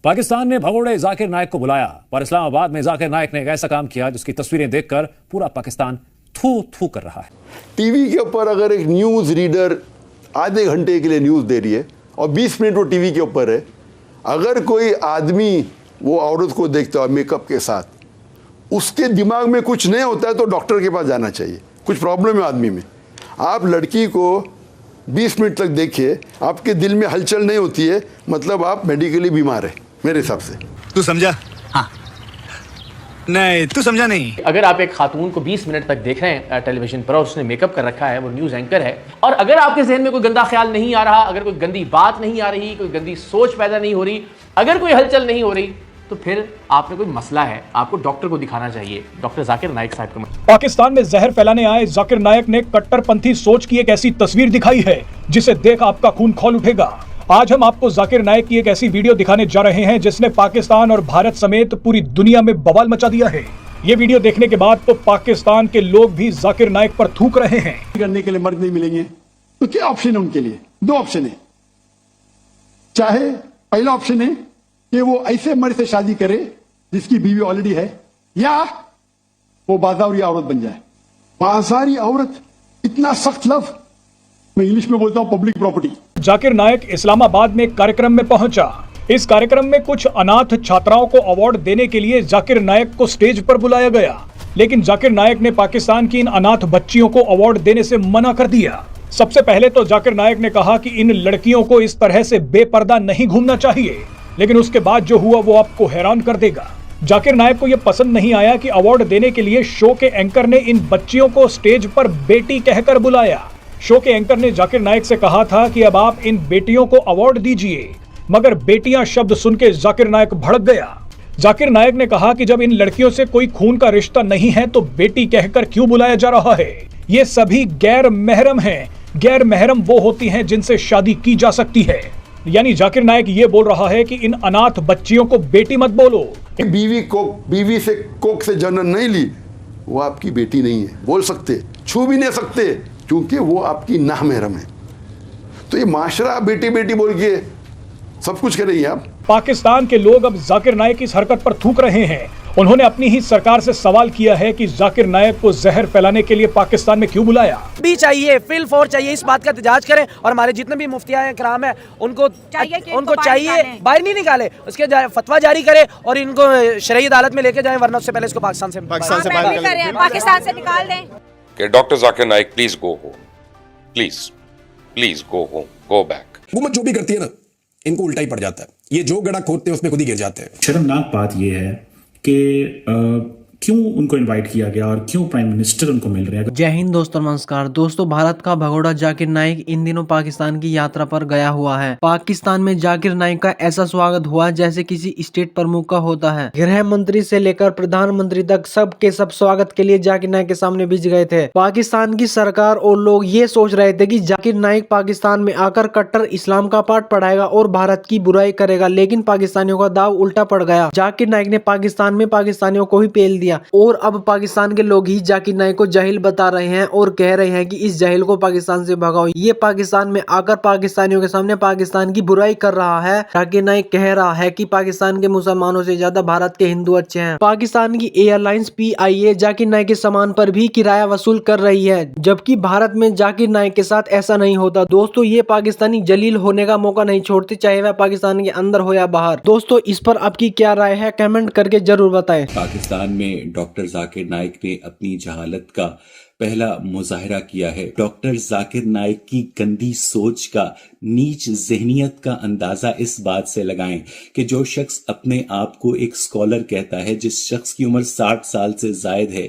पाकिस्तान ने भगोड़े जाकिर नाइक को बुलाया, पर इस्लामाबाद में जाकिर नाइक ने एक ऐसा काम किया जिसकी तस्वीरें देखकर पूरा पाकिस्तान थू थू कर रहा है। टीवी के ऊपर अगर एक न्यूज़ रीडर आधे घंटे के लिए न्यूज़ दे रही है और 20 मिनट वो टीवी के ऊपर है, अगर कोई आदमी वो औरत को देखता है मेकअप के साथ, उसके दिमाग में कुछ नहीं होता है तो डॉक्टर के पास जाना चाहिए। कुछ प्रॉब्लम है आदमी में। आप लड़की को 20 मिनट तक देखिए, आपके दिल में हलचल नहीं होती है, मतलब आप मेडिकली बीमार है मेरे हिसाब से। तू समझा? हाँ। नहीं, तू समझा नहीं। अगर आप एक खातून को 20 मिनट तक देख रहे हैं टेलीविजन पर और उसने मेकअप कर रखा है, वो न्यूज़ एंकर है, और अगर आपके जहन में कोई गंदा ख्याल नहीं आ रहा, अगर कोई गंदी बात नहीं आ रही, कोई गंदी सोच पैदा नहीं हो रही, अगर कोई हलचल नहीं हो रही, तो फिर आपने कोई मसला है, आपको डॉक्टर को दिखाना चाहिए, डॉक्टर जाकिर नाइक साहब को। पाकिस्तान में जहर फैलाने आए जाकिर नाइक ने कट्टरपंथी सोच की एक ऐसी तस्वीर दिखाई है जिसे देख आपका खून खौल उठेगा। आज हम आपको जाकिर नाइक की एक ऐसी वीडियो दिखाने जा रहे हैं जिसने पाकिस्तान और भारत समेत पूरी दुनिया में बवाल मचा दिया है। ये वीडियो देखने के बाद तो पाकिस्तान के लोग भी जाकिर नाइक पर थूक रहे हैं। करने के लिए मर्द नहीं मिलेंगे तो क्या ऑप्शन है उनके लिए? दो ऑप्शन है। चाहे पहला ऑप्शन है कि वो ऐसे मर्द से शादी करे जिसकी बीवी ऑलरेडी है, या वो बाजारी औरत बन जाए। बाजारी औरत, इतना सख्त लफ्ज, मैं इंग्लिश में बोलता हूं पब्लिक प्रॉपर्टी। जाकिर नाइक इस्लामाबाद में एक कार्यक्रम में पहुंचा। इस कार्यक्रम में कुछ अनाथ छात्राओं को अवार्ड देने के लिए जाकिर नाइक को स्टेज पर बुलाया गया, लेकिन जाकिर नाइक ने पाकिस्तान की इन अनाथ बच्चियों को अवार्ड देने से मना कर दिया। सबसे पहले तो जाकिर नाइक ने कहा कि इन लड़कियों को इस तरह से बेपर्दा नहीं घूमना चाहिए, लेकिन उसके बाद जो हुआ वो आपको हैरान कर देगा। जाकिर नाइक को यह पसंद नहीं आया कि अवार्ड देने के लिए शो के एंकर ने इन बच्चियों को स्टेज पर बेटी कहकर बुलाया। शो के एंकर ने जाकिर नाइक से कहा था कि अब आप इन बेटियों को अवार्ड दीजिए, मगर बेटियां शब्द सुन के जाकिर नाइक भड़क गया। जाकिर नाइक ने कहा कि जब इन लड़कियों से कोई खून का रिश्ता नहीं है तो बेटी कहकर क्यों बुलाया जा रहा है? ये सभी गैर महरम हैं। गैर महरम वो होती हैं जिनसे शादी की जा सकती है। यानी जाकिर नाइक ये बोल रहा है कि इन अनाथ बच्चियों को बेटी मत बोलो। बीवी से कोख से जन्म नहीं ली, वो आपकी बेटी नहीं है, बोल सकते, छू भी नहीं सकते, क्योंकि वो आपकी नामहरम है। तो ये माशरा बेटी बेटी बोल के सब कुछ कर रही है आप। पाकिस्तान के लोग अब जाकिर नाइक की इस हरकत पर थूक रहे हैं। उन्होंने अपनी ही सरकार से सवाल किया है कि जाकिर नाइक को जहर फैलाने के लिए पाकिस्तान में क्यों बुलाया। भी चाहिए, फिल फोर चाहिए, इस बात का एहतजाज करें, और हमारे जितने भी मुफ्तियां कराम है उनको चाहिए बाहर नहीं निकाले, उसके फतवा जारी करे और इनको शरई अदालत में लेके जाए, वरना उससे पहले इसको पाकिस्तान से निकाल दें। कि doctor Zakir Naik please go home, please go home, go back. हुकूमत जो भी करती है ना, इनको उल्टा ही पड़ जाता है। ये जो गड़ा खोदते हैं उसमें खुद ही गिर जाते हैं। शर्मनाक बात यह है कि क्यों उनको इनवाइट किया गया और क्यों प्राइम मिनिस्टर उनको मिल रहे हैं। जय हिंद दोस्तों, नमस्कार दोस्तों। भारत का भगोड़ा जाकिर नाइक इन दिनों पाकिस्तान की यात्रा पर गया हुआ है। पाकिस्तान में जाकिर नाइक का ऐसा स्वागत हुआ जैसे किसी स्टेट प्रमुख का होता है। गृह मंत्री से लेकर प्रधानमंत्री तक सब के सब स्वागत के लिए जाकिर नाइक के सामने भिज गए थे। पाकिस्तान की सरकार और लोग ये सोच रहे थे कि जाकिर नाइक पाकिस्तान में आकर कट्टर इस्लाम का पाठ पढ़ाएगा और भारत की बुराई करेगा, लेकिन पाकिस्तानियों का दाव उल्टा पड़ गया। जाकिर नाइक ने पाकिस्तान में पाकिस्तानियों को ही पेल दिया और अब पाकिस्तान के लोग ही जाकिर नाइक को जाहिल बता रहे हैं और कह रहे हैं कि इस जाहिल को पाकिस्तान से भगाओ। ये पाकिस्तान में आकर पाकिस्तानियों के सामने पाकिस्तान की बुराई कर रहा है। जाकिर नाइक कह रहा है कि पाकिस्तान के मुसलमानों से ज्यादा भारत के हिंदू अच्छे हैं। पाकिस्तान की एयरलाइंस PIA जाकिर नाइक के सामान पर भी किराया वसूल कर रही है, जबकि भारत में जाकिर नाइक के साथ ऐसा नहीं होता। दोस्तों, ये पाकिस्तानी जलील होने का मौका नहीं छोड़ते, चाहे वह पाकिस्तान के अंदर हो या बाहर। दोस्तों, इस पर आपकी क्या राय है, कमेंट करके जरूर बताएं। पाकिस्तान में डॉक्टर जाकिर नाइक ने अपनी जहालत का पहला मुजाहरा किया है। डॉक्टर जाकिर नाइक की गंदी सोच का, नीच जहनियत का अंदाजा इस बात से लगाएं कि जो शख्स अपने आप को एक स्कॉलर कहता है, जिस शख्स की उम्र 60 साल से जायद है।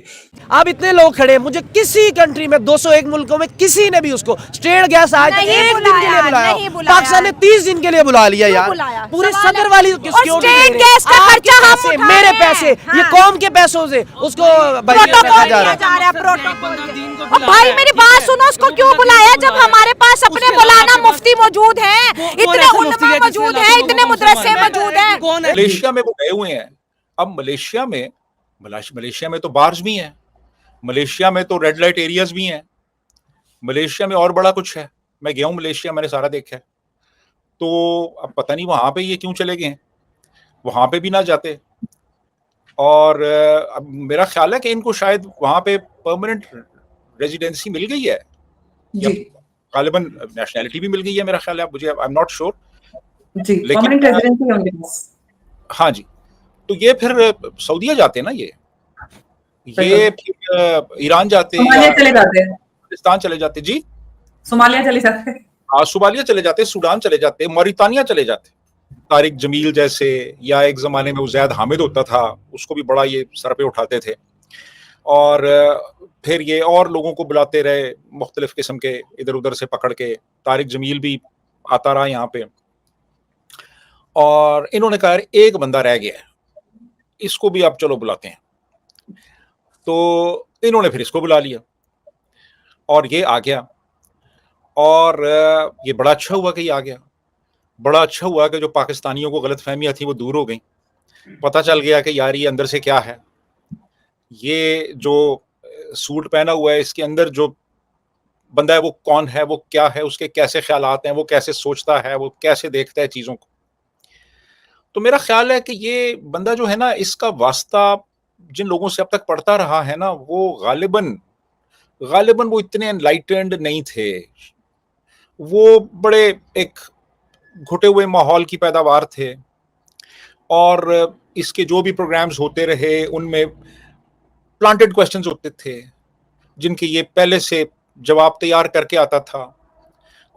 अब इतने लोग खड़े, मुझे किसी कंट्री में 201 मुल्कों में किसी ने भी उसको स्ट्रेट गैस आज एक दिन के लिए बुलाया, पाकिस्तान ने 30 दिन के लिए बुला लिया यार। पूरे सदर वाली मेरे पैसे, ये कौम के पैसों से उसको रखा जा रहा है। भाई मेरी बात सुनो, उसको क्यों बुलाया जब हमारे पास अपने मौलाना मुफ्ती मौजूद हैं, इतने उलमा मौजूद हैं, इतने मदरसे मौजूद हैं। मलेशिया में वो गए हुए हैं। अब मलेशिया में तो बार्स भी हैं, मलेशिया में तो रेड लाइट एरियाज भी हैं, मलेशिया में और बड़ा कुछ है। मैं गया हूँ मलेशिया, मैंने सारा देखा है। तो अब पता नहीं वहां पे ये क्यों चले गए हैं। वहां पे भी ना जाते। और अब मेरा ख्याल है कि इनको शायद वहां पे परमानेंट रेजिडेंसी मिल गई है, या गालिबन नेशनैलिटी भी मिल गई है, मेरा ख्याल है, मुझे आई एम नॉट श्योर जी, लेकिन परमानेंट रेजिडेंसी है उनके पास। हाँ जी, तो ये फिर सऊदीया जाते हैं ना, ये फिर ईरान जाते, सोमालिया चले जाते हैं, पाकिस्तान चले जाते जी, सोमालिया चले जाते हैं, सोमालिया चले जाते, सूडान चले जाते, मौरितानिया चले जाते, तारिक जमील जैसे, या एक जमाने में उजैद हामिद होता था, उसको भी बड़ा ये सर पे उठाते थे। और फिर ये और लोगों को बुलाते रहे मुख्तलिफ किस्म के, इधर उधर से पकड़ के। तारिक जमील भी आता रहा यहाँ पे, और इन्होंने कहा एक बंदा रह गया है, इसको भी आप चलो बुलाते हैं। तो इन्होंने फिर इसको बुला लिया और ये आ गया, और ये बड़ा अच्छा हुआ कि ये आ गया। बड़ा अच्छा हुआ कि जो पाकिस्तानियों को गलतफहमियां थी वो दूर हो गई। पता चल गया कि यार ये अंदर से क्या है, ये जो सूट पहना हुआ है इसके अंदर जो बंदा है वो कौन है, वो क्या है, उसके कैसे ख्यालात हैं, वो कैसे सोचता है, वो कैसे देखता है चीज़ों को। तो मेरा ख्याल है कि ये बंदा जो है ना, इसका वास्ता जिन लोगों से अब तक पड़ता रहा है ना, वो गालिबन वो इतने एनलाइटेंड नहीं थे, वो बड़े एक घुटे हुए माहौल की पैदावार थे। और इसके जो भी प्रोग्राम्स होते रहे उनमें प्लांटेड क्वेश्चंस होते थे, जिनके ये पहले से जवाब तैयार करके आता था।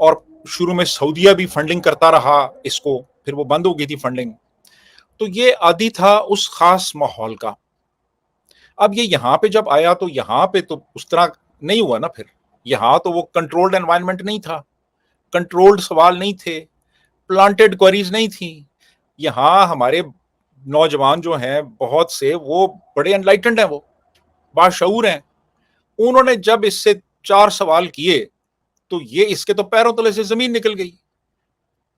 और शुरू में सऊदीया भी फंडिंग करता रहा इसको, फिर वो बंद हो गई थी फंडिंग। तो ये आदी था उस खास माहौल का। अब ये यहाँ पे जब आया तो यहाँ पे तो उस तरह नहीं हुआ ना। फिर यहाँ तो वो कंट्रोल्ड एनवायरनमेंट नहीं था, कंट्रोल्ड सवाल नहीं थे, प्लांटेड क्वेरीज नहीं थी। यहाँ हमारे नौजवान जो हैं बहुत से, वो बड़े एनलाइटेंड हैं, वो बाशऊर हैं। उन्होंने जब इससे 4 सवाल किए तो ये इसके तो पैरों तले से जमीन निकल गई,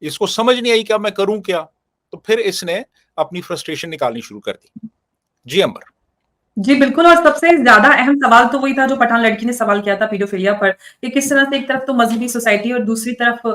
इसको समझ नहीं आई क्या मैं करूं क्या। तो फिर इसने अपनी फ्रस्ट्रेशन निकालनी शुरू कर दी। जी अंबर। जी बिल्कुल, और सबसे ज्यादा अहम सवाल तो वही था जो पठान लड़की ने सवाल किया था पीडोफिलिया पर, कि किस तरह से एक तरफ तो मजहबी सोसाइटी और दूसरी तरफ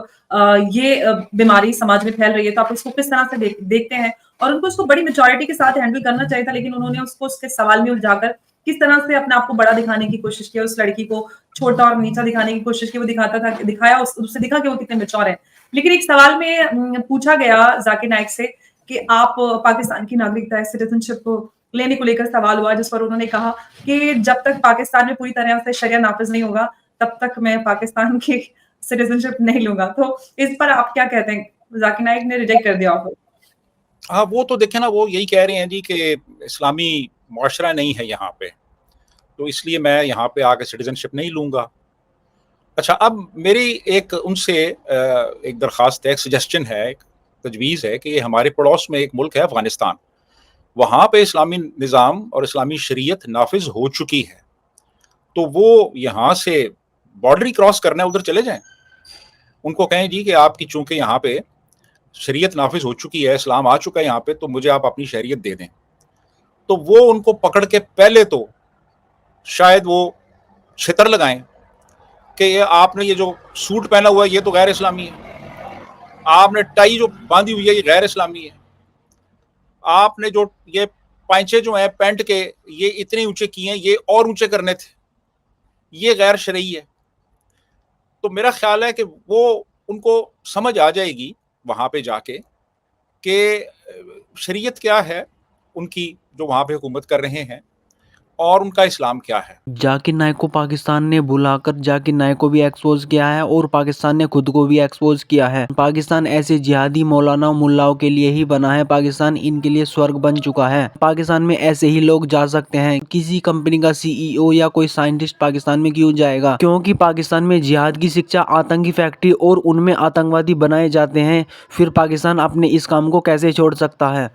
ये बीमारी समाज में फैल रही है, तो आप इसको किस तरह से देखते हैं। और उनको उसको बड़ी मेच्योरिटी के साथ हैंडल करना चाहिए था, लेकिन उन्होंने उसको उसके सवाल में उलझाकर किस तरह से अपने आप को बड़ा दिखाने की कोशिश की, उस लड़की को छोटा और नीचा दिखाने की कोशिश की। वो दिखाया उससे दिखा कि वो कितने मेच्योर है। लेकिन एक सवाल में पूछा गया जाकिर नाइक से कि आप पाकिस्तान की नागरिकता है, सिटीजनशिप लेने को लेकर सवाल हुआ, जिस पर उन्होंने कहा कि जब तक पाकिस्तान में पूरी तरह से शरिया नाफिज नहीं होगा तब तक मैं पाकिस्तान की सिटीजनशिप नहीं लूंगा। तो इस पर आप क्या कहते हैं? जाकिर नाइक ने रिजेक्ट कर दिया ऑफर। हाँ, वो तो देखे ना, वो यही कह रहे हैं जी कि इस्लामी मुआशरा नहीं है यहाँ पे, तो इसलिए मैं यहाँ पे आके सिटीजनशिप नहीं लूंगा। अच्छा, अब मेरी एक उनसे एक दरख्वास्त है, एक सजेशन है, एक तजवीज़ है कि हमारे पड़ोस में एक मुल्क है अफगानिस्तान, वहाँ पे इस्लामी निज़ाम और इस्लामी शरीयत नाफिज हो चुकी है। तो वो यहाँ से बॉर्डर ही क्रॉस करना है, उधर चले जाएं। उनको कहें जी कि आपकी चूंकि यहाँ पे शरीयत नाफिज हो चुकी है, इस्लाम आ चुका है यहाँ पे, तो मुझे आप अपनी शरीयत दे दें। तो वो उनको पकड़ के पहले तो शायद वो छितर लगाएं कि ये आपने ये जो सूट पहना हुआ है ये तो गैर इस्लामी है, आपने टाई जो बांधी हुई है ये गैर इस्लामी है, आपने जो ये पांचे जो हैं पैंट के ये इतने ऊंचे किए हैं, ये और ऊंचे करने थे, ये गैर शरई है। तो मेरा ख्याल है कि वो उनको समझ आ जाएगी वहाँ पे जाके कि शरीयत क्या है उनकी, जो वहाँ पे हुकूमत कर रहे हैं, और उनका इस्लाम क्या है। जाकिर नाइक को पाकिस्तान ने बुलाकर जाकिर नाइक को भी एक्सपोज किया है और पाकिस्तान ने खुद को भी एक्सपोज किया है। पाकिस्तान ऐसे जिहादी मौलाना मुल्लाओं के लिए ही बना है, पाकिस्तान इनके लिए स्वर्ग बन चुका है। पाकिस्तान में ऐसे ही लोग जा सकते हैं, किसी कंपनी का CEO या कोई साइंटिस्ट पाकिस्तान में क्यों जाएगा? क्योंकि पाकिस्तान में जिहाद की शिक्षा, आतंकी फैक्ट्री और उनमें आतंकवादी बनाए जाते हैं। फिर पाकिस्तान अपने इस काम को कैसे छोड़ सकता है?